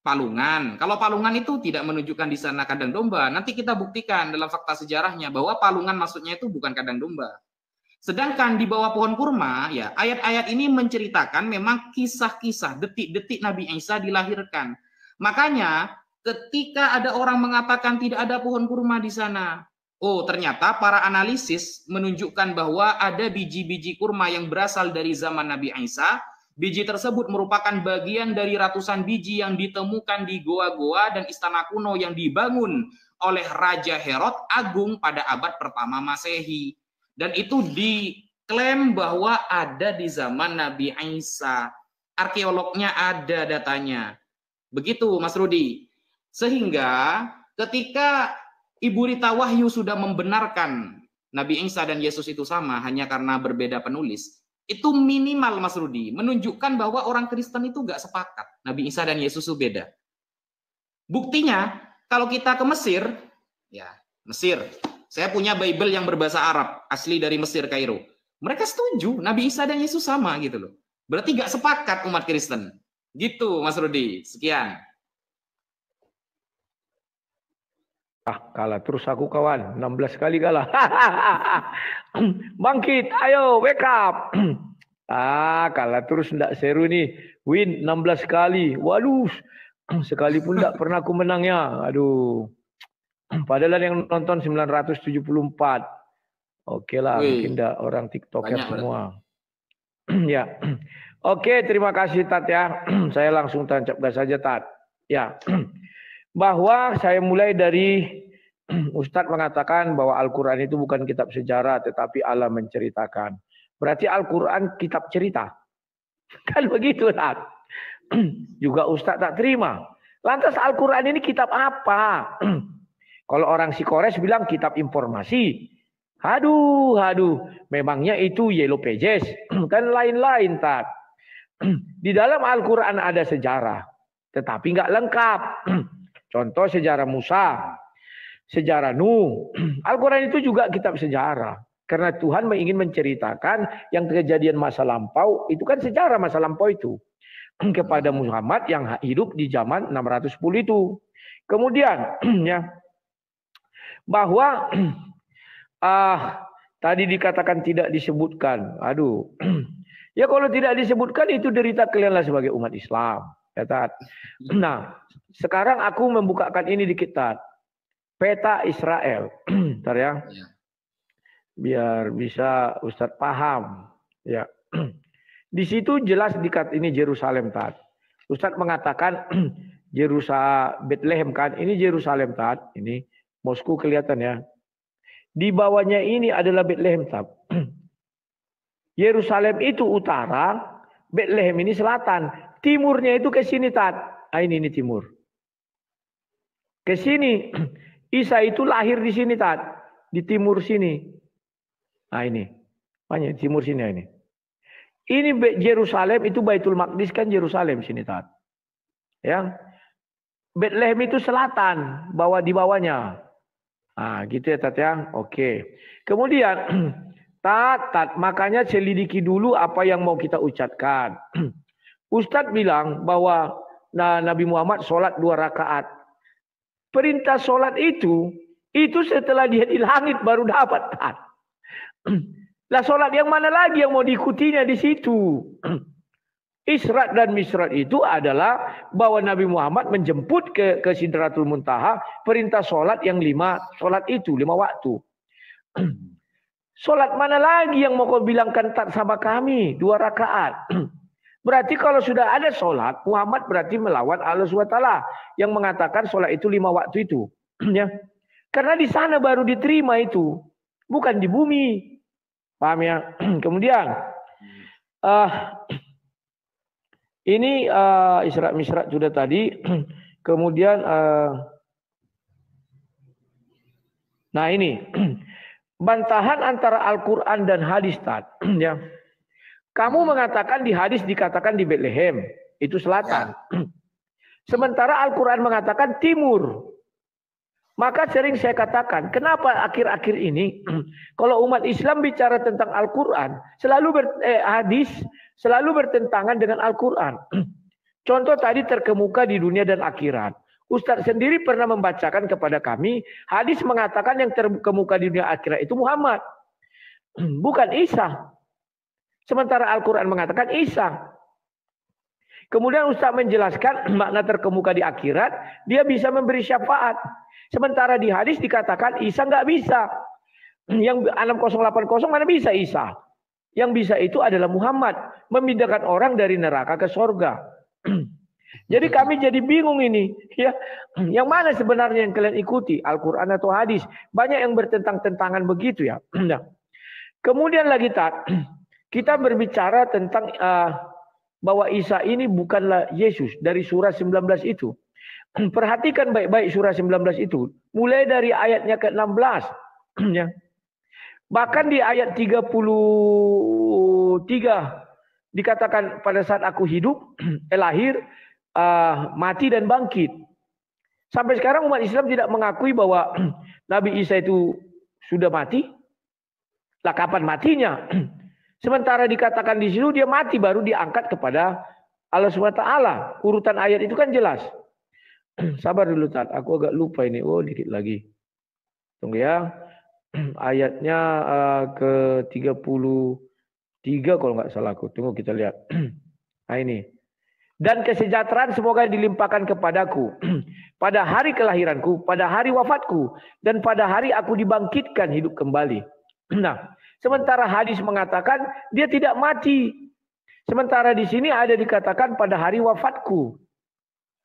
Palungan. Kalau palungan itu tidak menunjukkan di sana kandang domba, nanti kita buktikan dalam fakta sejarahnya bahwa palungan maksudnya itu bukan kandang domba. Sedangkan di bawah pohon kurma, ya ayat-ayat ini menceritakan memang kisah-kisah detik-detik Nabi Isa dilahirkan. Makanya ketika ada orang mengatakan tidak ada pohon kurma di sana, oh ternyata para analisis menunjukkan bahwa ada biji-biji kurma yang berasal dari zaman Nabi Isa. Biji tersebut merupakan bagian dari ratusan biji yang ditemukan di goa-goa dan istana kuno yang dibangun oleh Raja Herod Agung pada abad pertama Masehi. Dan itu diklaim bahwa ada di zaman Nabi Isa. Arkeolognya ada datanya. Begitu Mas Rudi. Sehingga ketika Ibu Rita Wahyu sudah membenarkan Nabi Isa dan Yesus itu sama hanya karena berbeda penulis, itu minimal Mas Rudi, menunjukkan bahwa orang Kristen itu nggak sepakat Nabi Isa dan Yesus itu beda. Buktinya, kalau kita ke Mesir, ya Mesir, saya punya Bible yang berbahasa Arab, asli dari Mesir, Kairo. Mereka setuju Nabi Isa dan Yesus sama gitu loh. Berarti nggak sepakat umat Kristen. Gitu Mas Rudi, sekian. Kalah terus aku kawan, 16 kali kalah. Bangkit, ayo wake up. Kalah terus ndak seru nih. Win 16 kali. Waduh, sekalipun ndak pernah aku menangnya. Aduh. Padahal yang nonton 974. Oke lah, mungkin ndak orang TikToker semua. Ya. Oke, terima kasih Tat ya. Saya langsung tancap gas saja Tat. Ya. Bahwa saya mulai dari Ustadz mengatakan bahwa Al-Quran itu bukan kitab sejarah tetapi Allah menceritakan. Berarti Al-Quran kitab cerita. Kan begitu Tat. Juga Ustadz tak terima. Lantas Al-Quran ini kitab apa? Kalau orang Sikores bilang kitab informasi. Aduh. Memangnya itu Yellow Pages. Kan lain-lain Tat. Di dalam Al-Quran ada sejarah. Tetapi nggak lengkap. Contoh sejarah Musa, sejarah Nuh. Al-Quran itu juga kitab sejarah. Karena Tuhan ingin menceritakan yang kejadian masa lampau, itu kan sejarah masa lampau itu. Kepada Muhammad yang hidup di zaman 610 itu. Kemudian, ya, bahwa tadi dikatakan tidak disebutkan. Aduh. Ya kalau tidak disebutkan itu derita kalianlah sebagai umat Islam. Ya, Tat. Nah, sekarang aku membukakan ini dikit Tat. Peta Israel. Bentar ya. Biar bisa Ustadz paham. Ya. Di situ jelas dikat ini Yerusalem Tat. Ustadz mengatakan Yerusalem Bethlehem kan. Ini Yerusalem Tat. Ini Moskow kelihatan ya. Di bawahnya ini adalah Bethlehem Tat. Yerusalem itu utara, Bethlehem ini selatan. Timurnya itu ke sini Tat. Ini timur. Ke sini. Isa itu lahir di sini Tat. Di timur sini. Ini. Banyak timur sini ini. Ini Yerusalem itu Baitul Maqdis kan Yerusalem sini Tat. Ya. Bethlehem itu selatan, bawah di bawahnya. Gitu ya Tat ya. Oke. Kemudian Tat, makanya selidiki dulu apa yang mau kita ucapkan. Ustadz bilang bahwa Nabi Muhammad sholat 2 rakaat. Perintah sholat itu setelah dia di langit baru dapat. Lah sholat yang mana lagi yang mau diikutinya di situ? Isra dan Mi'raj itu adalah bahwa Nabi Muhammad menjemput ke Sidratul Muntaha perintah sholat yang 5 sholat itu 5 waktu. Sholat mana lagi yang mau kau bilangkan tak sama kami 2 rakaat? Berarti kalau sudah ada sholat, Muhammad berarti melawan Allah SWT yang mengatakan sholat itu 5 waktu itu. Ya. Karena di sana baru diterima itu, bukan di bumi. Paham ya? Kemudian, ini Isra Mi'raj sudah tadi. Kemudian, nah ini bantahan antara Al-Quran dan hadis, ya. Kamu mengatakan di hadis dikatakan di Bethlehem, itu selatan. Sementara Al-Quran mengatakan timur. Maka sering saya katakan, kenapa akhir-akhir ini kalau umat Islam bicara tentang Al-Quran, hadis selalu bertentangan dengan Al-Quran. Contoh tadi terkemuka di dunia dan akhirat. Ustadz sendiri pernah membacakan kepada kami, hadis mengatakan yang terkemuka di dunia akhirat itu Muhammad. Bukan Isa. Sementara Al-Quran mengatakan Isa. Kemudian Ustaz menjelaskan makna terkemuka di akhirat, dia bisa memberi syafaat. Sementara di hadis dikatakan Isa nggak bisa. Yang 6080 mana bisa Isa? Yang bisa itu adalah Muhammad. Memindahkan orang dari neraka ke surga. Jadi kami jadi bingung ini. Ya, yang mana sebenarnya yang kalian ikuti? Al-Quran atau hadis? Banyak yang bertentang-tentangan begitu ya. Kemudian lagi kita berbicara tentang bahwa Isa ini bukanlah Yesus dari surah 19 itu. Perhatikan baik-baik surah 19 itu. Mulai dari ayatnya ke-16. Ya. Bahkan di ayat 33 dikatakan pada saat aku hidup, lahir, mati dan bangkit. Sampai sekarang umat Islam tidak mengakui bahwa Nabi Isa itu sudah mati. Lah kapan matinya? Sementara dikatakan di situ dia mati baru diangkat kepada Allah SWT. Urutan ayat itu kan jelas. Sabar dulu Tat, aku agak lupa ini. Oh dikit lagi. Tunggu ya. Ayatnya ke-33 kalau nggak salah aku. Tunggu kita lihat. Nah ini. Dan kesejahteraan semoga dilimpahkan kepadaku. Pada hari kelahiranku, pada hari wafatku. Dan pada hari aku dibangkitkan hidup kembali. Nah. Sementara hadis mengatakan dia tidak mati. Sementara di sini ada dikatakan pada hari wafatku.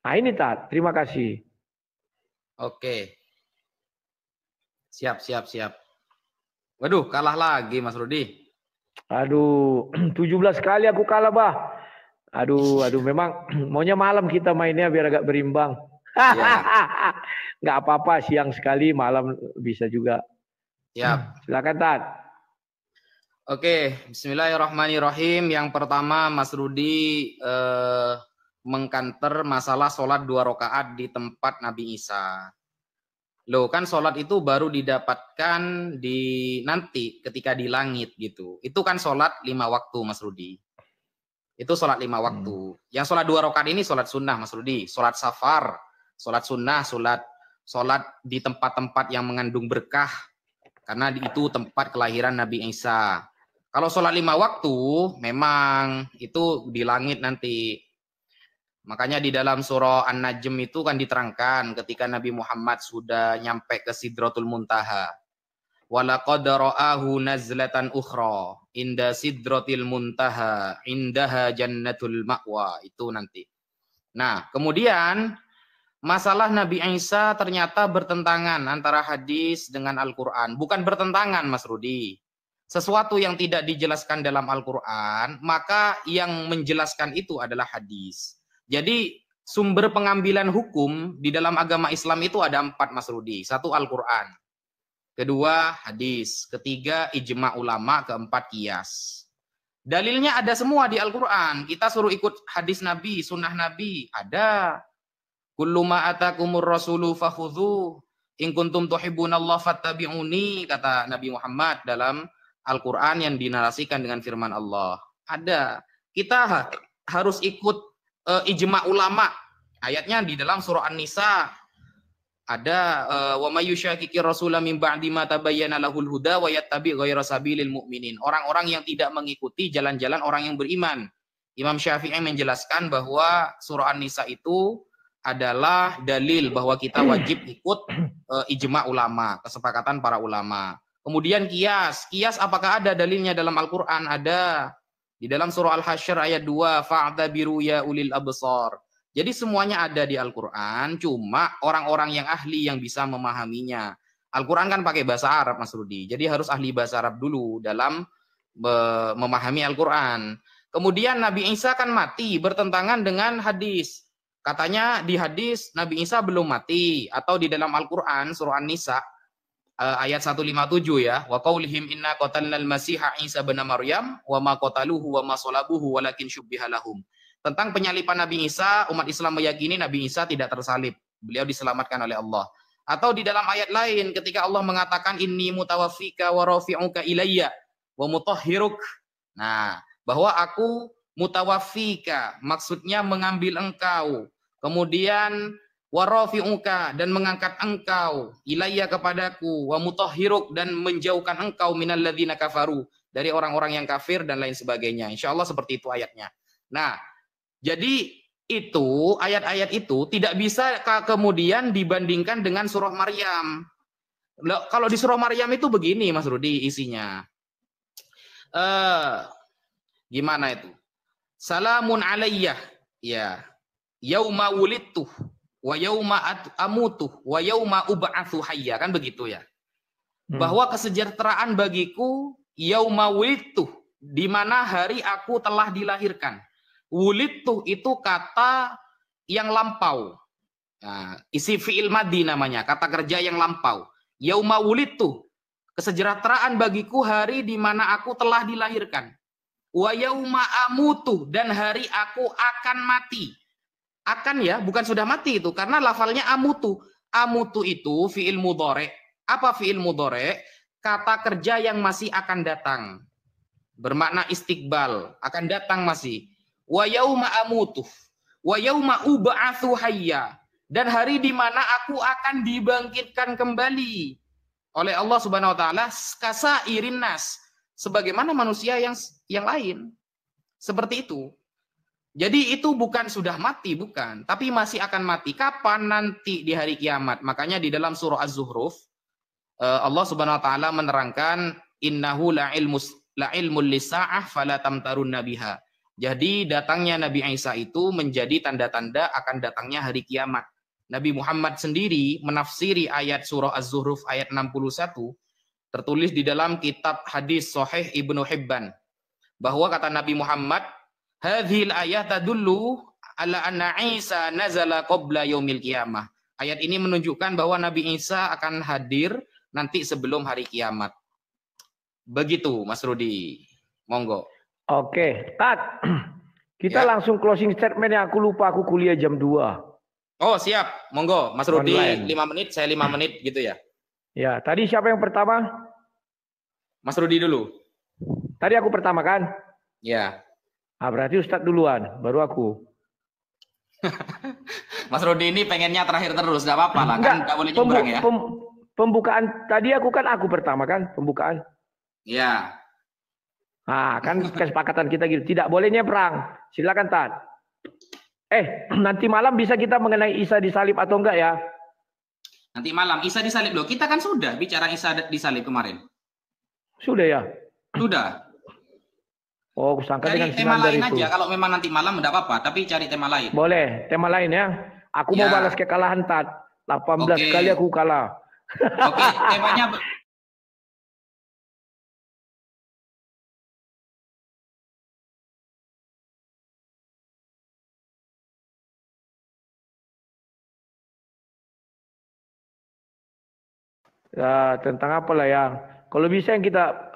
Nah ini Tat, terima kasih. Oke. Siap. Waduh, kalah lagi Mas Rudi. Aduh, 17 kali aku kalah, Bah. Aduh, memang maunya malam kita mainnya biar agak berimbang. Ya. Nggak apa-apa, siang sekali, malam bisa juga. Siap. Silakan Tat. Oke, bismillahirrahmanirrahim. Yang pertama Mas Rudi mengkanter masalah sholat 2 rakaat di tempat Nabi Isa. Loh kan sholat itu baru didapatkan di nanti ketika di langit gitu. Itu kan sholat 5 waktu Mas Rudi. Itu sholat 5 waktu. Yang sholat 2 rakaat ini sholat sunnah Mas Rudi. Sholat safar, sholat sunnah, sholat di tempat-tempat yang mengandung berkah. Karena itu tempat kelahiran Nabi Isa. Kalau sholat 5 waktu, memang itu di langit nanti. Makanya di dalam surah An-Najm itu kan diterangkan ketika Nabi Muhammad sudah nyampe ke Sidratul Muntaha. Walaqad ra'ahu nazlatan ukhra inda Sidratil Muntaha indaha jannatul ma'wa. Itu nanti. Nah, kemudian masalah Nabi Isa ternyata bertentangan antara hadis dengan Al-Quran. Bukan bertentangan Mas Rudi. Sesuatu yang tidak dijelaskan dalam Al-Quran, maka yang menjelaskan itu adalah hadis. Jadi sumber pengambilan hukum di dalam agama Islam itu ada 4 Mas Rudi. 1 Al-Quran. Kedua hadis. Ketiga ijma ulama. Keempat qiyas. Dalilnya ada semua di Al-Quran. Kita suruh ikut hadis Nabi, sunnah Nabi. Ada. Kullu ma atakumur rasulu fakhudhu in kuntum tuhibbunallah fattabi'uni, kata Nabi Muhammad dalam Al-Quran yang dinarasikan dengan firman Allah? Ada. Kita harus ikut ijma ulama. Ayatnya di dalam surah An-Nisa ada wa may yushaqiqir rasula min ba'di ma tabayyana lahul huda wa yattabi ghayra sabilil mu'minin. Orang-orang yang tidak mengikuti jalan-jalan orang yang beriman. Imam Syafi'i menjelaskan bahwa surah An-Nisa itu adalah dalil bahwa kita wajib ikut ijma ulama, kesepakatan para ulama. Kemudian kias. Kias apakah ada dalilnya dalam Al-Quran? Ada. Di dalam surah Al-Hasyr ayat 2, fa'tabiru ya ulil absar. Jadi semuanya ada di Al-Quran, cuma orang-orang yang ahli yang bisa memahaminya. Al-Quran kan pakai bahasa Arab, Mas Rudi. Jadi harus ahli bahasa Arab dulu dalam memahami Al-Quran. Kemudian Nabi Isa kan mati bertentangan dengan hadis. Katanya di hadis Nabi Isa belum mati. Atau di dalam Al-Quran surah An-Nisa ayat 157 ya, wa qaulihim inna qatalnal masiha Isa bin Maryam wa ma qataluhu wa ma salabuhu walakin syubbiha lahum. Tentang penyalipan Nabi Isa, umat Islam meyakini Nabi Isa tidak tersalib. Beliau diselamatkan oleh Allah. Atau di dalam ayat lain ketika Allah mengatakan inni mutawaffika wa rafi'uka ilayya wa mutahhiruk. Nah, bahwa aku mutawaffika maksudnya mengambil engkau. Kemudian warafi'uka dan mengangkat engkau ilayya kepadaku wa mutahhiruk dan menjauhkan engkau minal ladzina kafaru dari orang-orang yang kafir dan lain sebagainya. Insyaallah seperti itu ayatnya. Nah, jadi itu ayat-ayat itu tidak bisa kemudian dibandingkan dengan surah Maryam. Kalau di surah Maryam itu begini Mas Rudi isinya. Gimana itu? Salamun alayyah ya yauma wulidtu wa yauma amutu wa yauma ub'atsu hayya, kan begitu ya. Bahwa kesejahteraan bagiku yauma wulidtu, di mana hari aku telah dilahirkan. Wulidtu itu kata yang lampau. Nah, isi fi'il madhi namanya, kata kerja yang lampau. Yauma wulidtu, kesejahteraan bagiku hari di mana aku telah dilahirkan. Wa yauma amutu, dan hari aku akan mati. Akan ya, bukan sudah mati itu, karena lafalnya amutu. Amutu itu fi'il mudhari'. Apa fi'il mudhari'? Kata kerja yang masih akan datang. Bermakna istiqbal, akan datang masih. Wa yauma amutu wa yauma ub'atsu hayya, dan hari di mana aku akan dibangkitkan kembali oleh Allah Subhanahu wa taala kasairin nas, sebagaimana manusia yang lain. Seperti itu. Jadi itu bukan sudah mati, bukan, tapi masih akan mati. Kapan? Nanti di hari kiamat. Makanya di dalam surah Az-Zukhruf Allah Subhanahu wa taala menerangkan innahu la ilmul lisa'ah fala tamtarunna biha. Jadi datangnya Nabi Isa itu menjadi tanda-tanda akan datangnya hari kiamat. Nabi Muhammad sendiri menafsiri ayat surah Az-Zukhruf ayat 61, tertulis di dalam kitab hadis Sahih Ibnu Hibban, bahwa kata Nabi Muhammad, hadhil ayat tadullu ala anna Isa nazala qabla yaumil qiyamah. Ayat ini menunjukkan bahwa Nabi Isa akan hadir nanti sebelum hari kiamat. Begitu Mas Rudi. Monggo. Oke, Tat. Kita langsung closing statement yang aku lupa, aku kuliah jam 2. Oh, siap. Monggo, Mas Rudi 5 menit, saya 5 menit gitu ya. Ya, tadi siapa yang pertama? Mas Rudi dulu. Tadi aku pertama kan? Ya. Ah, berarti Ustadz duluan, baru aku. Mas Rudi ini pengennya terakhir terus, enggak apa-apa lah, kan enggak boleh nyebrang ya. Pembukaan tadi aku pertama kan, pembukaan. Ya. Nah, kan kesepakatan kita gitu. Tidak boleh nyebrang. Silakan, Tat. Nanti malam bisa kita mengenai Isa disalib atau enggak ya? Nanti malam Isa disalib loh. Kita kan sudah bicara Isa disalib kemarin. Sudah ya? Sudah. Oh, kusangka cari dengan tema lain itu aja. Kalau memang nanti malam enggak apa-apa, tapi cari tema lain. Boleh, tema lain ya. Aku mau balas kekalahan, Tat. 18 kali aku kalah. Oke, temanya ya, tentang apa lah ya? Kalau bisa yang kita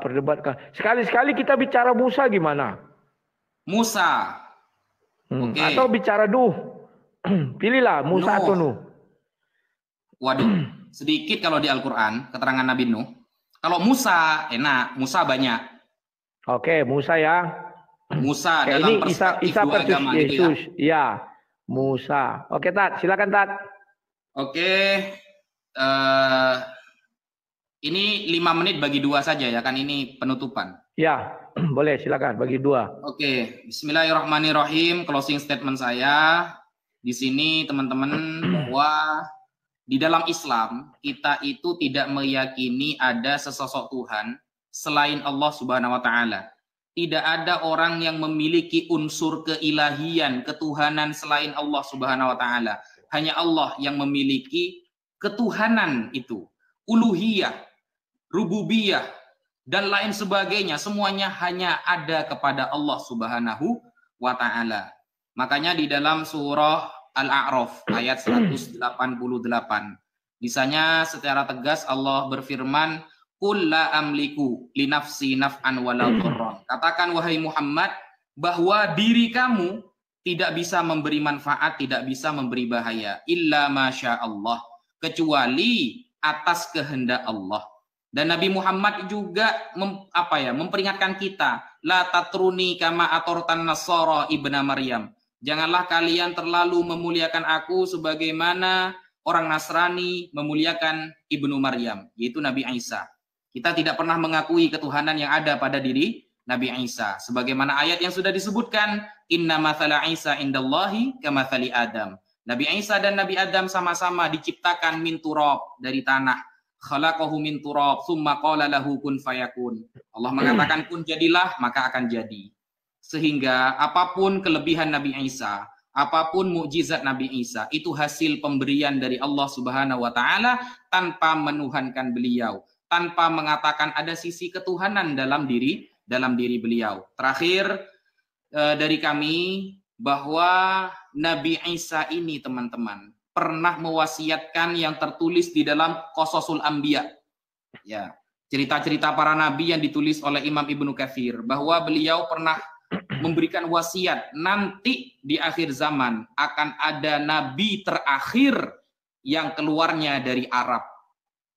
perdebatkan. Sekali-sekali kita bicara Musa gimana? Musa. Okay. Atau bicara Nuh. Pilihlah Musa atau Nuh. Waduh, sedikit kalau di Al-Quran keterangan Nabi Nuh. Kalau Musa enak, Musa banyak. Oke, Musa ya. Musa Oke, dalam ini perspektif Isa dua versus agama gitu ya. Yesus. Ya, Musa. Oke, Tat, silakan Tat. Oke, ini 5 menit bagi 2 saja ya kan, ini penutupan. Ya, boleh silakan bagi 2. Oke, Bismillahirrahmanirrahim. Closing statement saya di sini teman-teman, bahwa di dalam Islam kita itu tidak meyakini ada sesosok Tuhan selain Allah Subhanahu wa taala. Tidak ada orang yang memiliki unsur keilahian, ketuhanan selain Allah Subhanahu wa taala. Hanya Allah yang memiliki ketuhanan itu. Uluhiyah, rububiyah, dan lain sebagainya. Semuanya hanya ada kepada Allah Subhanahu wa taala. Makanya di dalam surah Al-A'raf ayat 188. Misalnya secara tegas Allah berfirman, "Qul la amliku li nafsi naf'an wala dharran." Katakan wahai Muhammad bahwa diri kamu tidak bisa memberi manfaat, tidak bisa memberi bahaya, illa masya Allah, kecuali atas kehendak Allah. Dan Nabi Muhammad juga memperingatkan kita, la tatruni kama atortan nasara ibna Maryam. Janganlah kalian terlalu memuliakan aku sebagaimana orang Nasrani memuliakan Ibnu Maryam, yaitu Nabi Isa. Kita tidak pernah mengakui ketuhanan yang ada pada diri Nabi Isa. Sebagaimana ayat yang sudah disebutkan, inna mathala Isa indallahi kamathali Adam. Nabi Isa dan Nabi Adam sama-sama diciptakan min turab, dari tanah. Khalaqahu min turab, summa qala lahu kun fayakun. Allah mengatakan kun jadilah, maka akan jadi. Sehingga apapun kelebihan Nabi Isa, apapun mukjizat Nabi Isa, itu hasil pemberian dari Allah Subhanahu wa taala tanpa menuhankan beliau, tanpa mengatakan ada sisi ketuhanan dalam diri beliau. Terakhir dari kami, bahwa Nabi Isa ini teman-teman pernah mewasiatkan yang tertulis di dalam Qasasul Anbiya. Ya, cerita-cerita para nabi yang ditulis oleh Imam Ibnu Katsir, bahwa beliau pernah memberikan wasiat, nanti di akhir zaman akan ada nabi terakhir yang keluarnya dari Arab.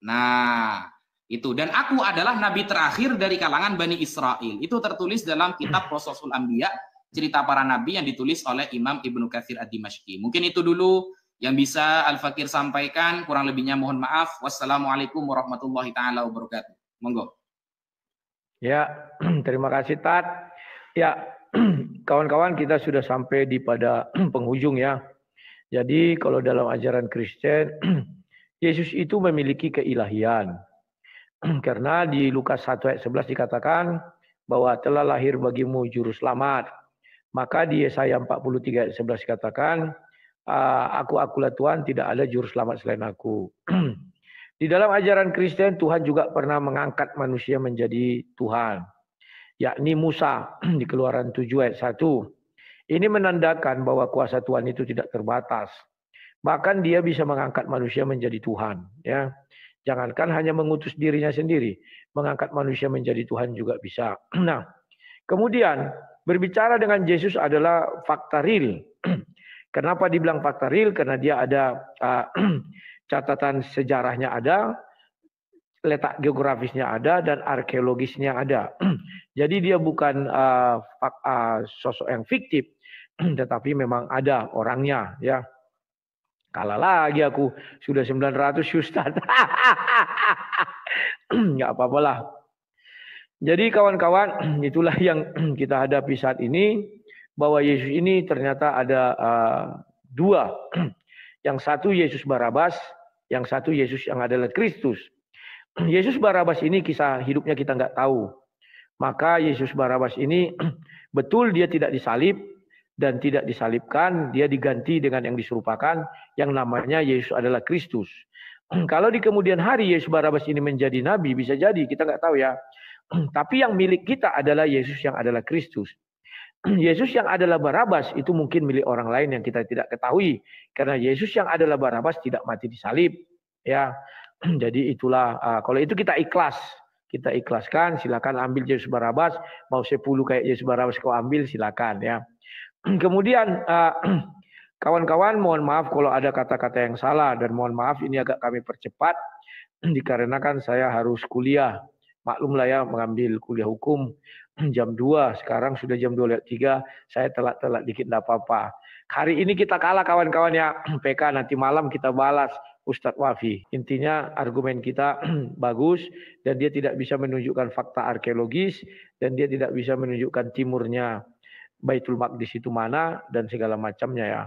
Nah, itu. Dan aku adalah nabi terakhir dari kalangan Bani Israel. Itu tertulis dalam kitab Qasasul Anbiya, cerita para nabi yang ditulis oleh Imam Ibnu Katsir Ad-Dimashqi. Mungkin itu dulu yang bisa Al-Fakir sampaikan, kurang lebihnya mohon maaf. Wassalamualaikum warahmatullahi taala wabarakatuh. Monggo. Ya, terima kasih Tat. Ya, kawan-kawan, kita sudah sampai di pada penghujung ya. Jadi kalau dalam ajaran Kristen, Yesus itu memiliki keilahian. Karena di Lukas 1 ayat 11 dikatakan bahwa telah lahir bagimu juru selamat. Maka di Yesaya 43 ayat 11 dikatakan, akulah Tuhan, tidak ada juru selamat selain aku. Di dalam ajaran Kristen, Tuhan juga pernah mengangkat manusia menjadi Tuhan, yakni Musa di Keluaran 7 ayat 1. Ini menandakan bahwa kuasa Tuhan itu tidak terbatas. Bahkan dia bisa mengangkat manusia menjadi Tuhan. Ya, jangankan hanya mengutus dirinya sendiri, mengangkat manusia menjadi Tuhan juga bisa. Nah, kemudian berbicara dengan Yesus adalah fakta real. Kenapa dibilang fakta real? Karena dia ada catatan sejarahnya ada, letak geografisnya ada, dan arkeologisnya ada. Jadi dia bukan sosok yang fiktif, tetapi memang ada orangnya. Ya, kalah lagi aku, sudah 900 Ustaz. Nggak apa-apalah. Jadi kawan-kawan, itulah yang kita hadapi saat ini, bahwa Yesus ini ternyata ada dua. Yang satu Yesus Barabas, yang satu Yesus yang adalah Kristus. Yesus Barabas ini kisah hidupnya kita nggak tahu. Maka Yesus Barabas ini betul dia tidak disalib dan tidak disalibkan, dia diganti dengan yang diserupakan yang namanya Yesus adalah Kristus. Kalau di kemudian hari Yesus Barabas ini menjadi nabi, bisa jadi, kita nggak tahu ya. Tapi yang milik kita adalah Yesus yang adalah Kristus. Yesus yang adalah Barabas itu mungkin milik orang lain yang kita tidak ketahui, karena Yesus yang adalah Barabas tidak mati disalib. Ya, jadi itulah, kalau itu kita ikhlas, kita ikhlaskan. Silakan ambil Yesus Barabas, mau 10 kayak Yesus Barabas kau ambil, silakan ya. Kemudian kawan-kawan, mohon maaf kalau ada kata-kata yang salah, dan mohon maaf ini agak kami percepat dikarenakan saya harus kuliah. maklumlah ya, mengambil kuliah hukum jam 2, sekarang sudah jam 2:03, saya telat-telat dikit enggak apa-apa. Hari ini kita kalah kawan-kawan ya, PK nanti malam kita balas Ustadz Wafi. Intinya argumen kita bagus dan dia tidak bisa menunjukkan fakta arkeologis dan dia tidak bisa menunjukkan timurnya Baitul Maqdis itu mana dan segala macamnya ya.